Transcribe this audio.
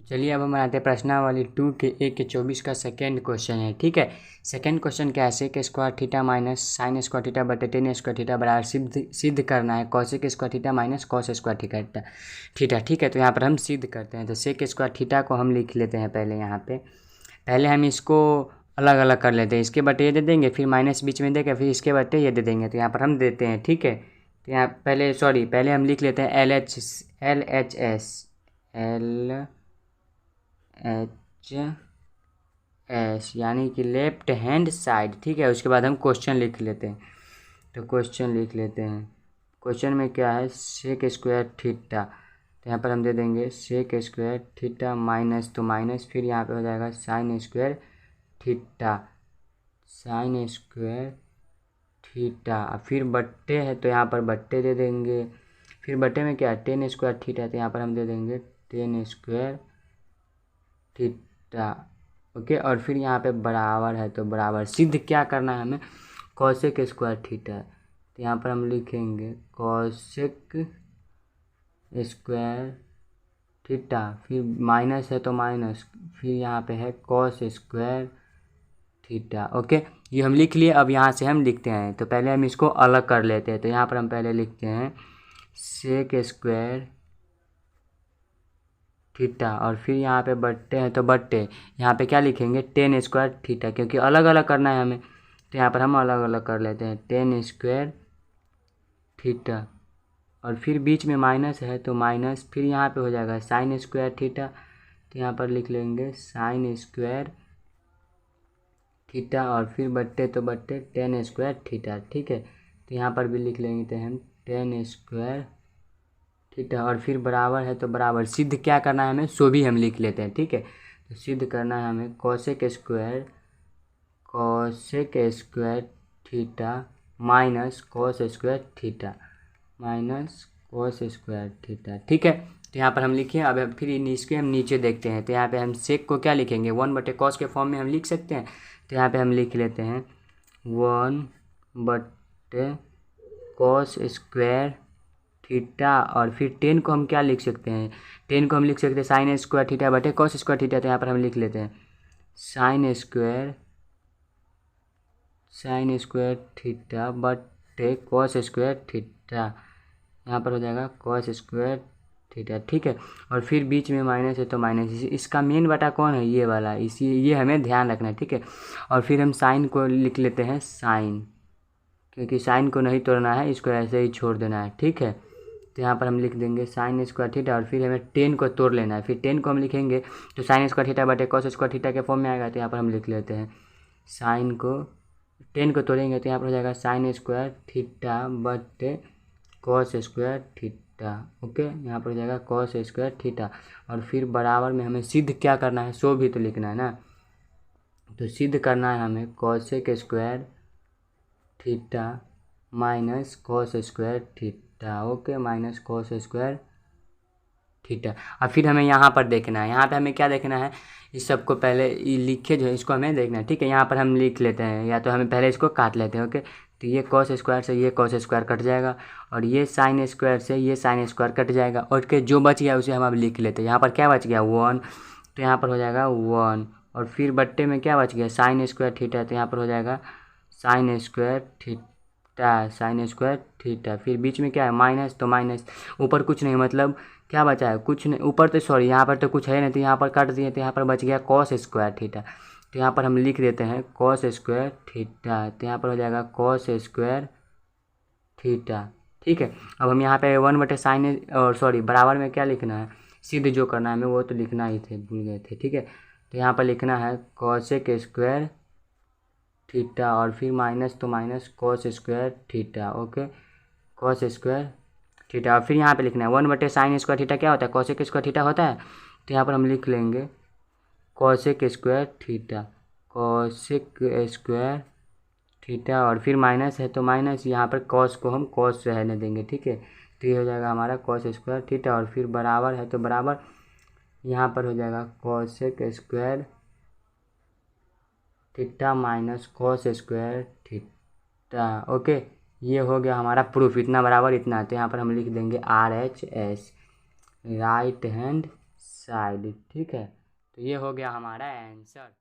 चलिए अब हम बनाते हैं प्रश्नावली 2 के 1 के 24 का सेकेंड क्वेश्चन है। ठीक है, सेकेंड क्वेश्चन क्या है, sec square theta minus sine square theta बटे टेन स्क्वायर थीटा बराबर सिद्ध करना है cosec square theta minus cos square theta theta. ठीक है, तो यहाँ पर हम सिद्ध करते हैं। तो सेक स्क्वायर थीटा को हम लिख लेते हैं पहले। यहाँ पे पहले हम इसको अलग अलग कर लेते हैं। इसके बटे ये दे देंगे, फिर माइनस बीच में देकर फिर इसके बटे ये दे देंगे। तो यहाँ पर हम देते हैं। ठीक है, तो यहाँ पहले हम लिख लेते हैं LHS यानी कि लेफ्ट हैंड साइड। ठीक है, उसके बाद हम क्वेश्चन लिख लेते हैं। तो क्वेश्चन लिख लेते हैं। क्वेश्चन में क्या है, सेक स्क्वायर थीटा। तो यहाँ पर हम दे देंगे सेक स्क्वायर थीटा माइनस तो माइनस, फिर यहाँ पे हो जाएगा sign square theta, sign square theta, फिर बट्टे है तो यहाँ पर बट्टे दे देंगे। फिर बट्टे में क्या है, टेन स्क्वायर थीटा, तो यहाँ पर हम दे देंगे टेन स्क्वायर थीटा। ओके, और फिर यहाँ पे बराबर है तो बराबर। सिद्ध क्या करना है हमें, कॉसेक स्क्वायर थीटा। तो यहाँ पर हम लिखेंगे कॉसेक स्क्वायर थीटा, फिर माइनस है तो माइनस, फिर यहाँ पे है कॉस स्क्वायर थीटा। ओके, ये हम लिख लिए। अब यहाँ से हम लिखते हैं। तो पहले हम इसको अलग कर लेते हैं। तो यहाँ पर हम पहले लिखते हैं सेक स्क्वायर थीटा, और फिर यहाँ पे बट्टे हैं तो बट्टे, यहाँ पे क्या लिखेंगे टेन स्क्वायर थीटा, क्योंकि अलग अलग करना है हमें। तो यहाँ पर हम अलग अलग कर लेते हैं टेन स्क्वायर थीटा, और फिर बीच में माइनस है तो माइनस, फिर यहाँ पे हो जाएगा साइन स्क्वायर थीटा। तो यहाँ पर लिख लेंगे साइन स्क्वायर थीटा, और फिर बट्टे तो बट्टे टेन स्क्वायर थीटा। ठीक है, तो यहाँ पर भी लिख लेंगे हम टेन स्क्वायर थीटा, और फिर बराबर है तो बराबर। सिद्ध क्या करना है हमें, सो भी हम लिख लेते हैं। ठीक है, तो सिद्ध करना है हमें cosec square theta minus cos square theta, minus cos square theta. ठीक है, तो यहाँ पर हम लिखे। अब फिर इसके हम नीचे देखते हैं। तो यहाँ पे हम सेक को क्या लिखेंगे, 1/cos के फॉर्म में हम लिख सकते हैं। तो यहाँ पे हम लिख लेते हैं 1/cos स्क्वायर थीटा, और फिर 10 को हम क्या लिख सकते हैं, 10 को हम लिख सकते हैं साइन स्क्वायर थीटा बटे कॉस स्क्वायर थीटा। तो यहाँ पर हम लिख लेते हैं साइन स्क्वायर थीटा बटे कॉस स्क्वायर थीटा, यहाँ पर हो जाएगा कॉस स्क्वायर थीटा। ठीक है, और फिर बीच में माइनस है तो माइनस, इसका मेन बटा कौन है, ये वाला, ये हमें ध्यान रखना है। ठीक है, और फिर हम साइन को लिख लेते हैं साइन, क्योंकि साइन को नहीं तोड़ना है, इसको ऐसे ही छोड़ देना है। ठीक है, तो यहाँ पर हम लिख देंगे साइन स्क्वायर थीटा, और फिर हमें 10 को तोड़ लेना है। फिर 10 को हम लिखेंगे तो साइन स्क्वायर थीटा बटे कॉस स्क्वायर थीटा के फॉर्म में आएगा। तो यहाँ पर हम लिख लेते हैं साइन को 10 को तोड़ेंगे तो यहाँ पर हो जाएगा साइन स्क्वायर थीटा बटे कॉस स्क्वायर थीटा। ओके, यहाँ पर हो जाएगा कॉस स्क्वायर थीटा, और फिर बराबर में हमें सिद्ध क्या करना है, सो भी तो लिखना है ना। तो सिद्ध करना है हमें cosec square theta minus cos square theta. Okay, minus cos square theta. अब फिर हमें यहाँ पर देखना है, यहाँ पे हमें क्या देखना है, इस सबको पहले लिखे जो है इसको हमें देखना है। ठीक है, यहाँ पर हम लिख लेते हैं, या तो हमें पहले इसको काट लेते हैं। ओके, तो ये कॉस स्क्वायर से ये कॉस स्क्वायर कट जाएगा, और ये साइन स्क्वायर से ये साइन स्क्वायर कट जाएगा, और के जो बच गया उसे हम अब लिख लेते हैं। यहाँ पर क्या बच गया 1, तो यहाँ पर हो जाएगा 1, और फिर बट्टे में क्या बच गया साइन स्क्वायर थीटा, तो यहाँ पर हो जाएगा sign square theta, sign square theta. फिर बीच में क्या है माइनस तो माइनस, ऊपर कुछ नहीं, मतलब क्या बचा है, कुछ नहीं ऊपर, तो सॉरी यहाँ पर तो कुछ है नहीं, तो यहाँ पर काट दिए, तो यहाँ पर बच गया कॉस स्क्वायर थीटा। तो यहाँ पर हम लिख देते हैं कॉस स्क्वायर थीटा, तो यहाँ पर हो जाएगा कॉस स्क्वायर थीटा। ठीक है, अब हम यहाँ पे 1/sin और सॉरी बराबर में क्या लिखना है, सिद्ध जो करना है हमें वो तो लिखना ही थे, भूल गए थे। ठीक है, तो यहाँ पर लिखना है कॉसेक स्क्वायर थीटा, और फिर माइनस तो minus cos square theta. Okay, cos square theta, और फिर यहाँ पे लिखना है 1/sin स्क्वायर थीटा क्या होता है, कॉसेक स्क्वायर थीटा होता है। तो यहाँ पर हम लिख लेंगे cosec square theta, cosec square theta, और फिर माइनस है तो माइनस, यहाँ पर कॉस को हम कॉस रहने देंगे। ठीक है, तो ये हो जाएगा हमारा कॉस स्क्वायर थीटा, और फिर बराबर है तो बराबर, यहाँ पर हो जाएगा cosec square theta minus cos square theta. Okay, ये हो गया हमारा प्रूफ, इतना बराबर इतना। तो यहाँ पर हम लिख देंगे RHS, राइट हैंड साइड। ठीक है, तो ये हो गया हमारा आंसर।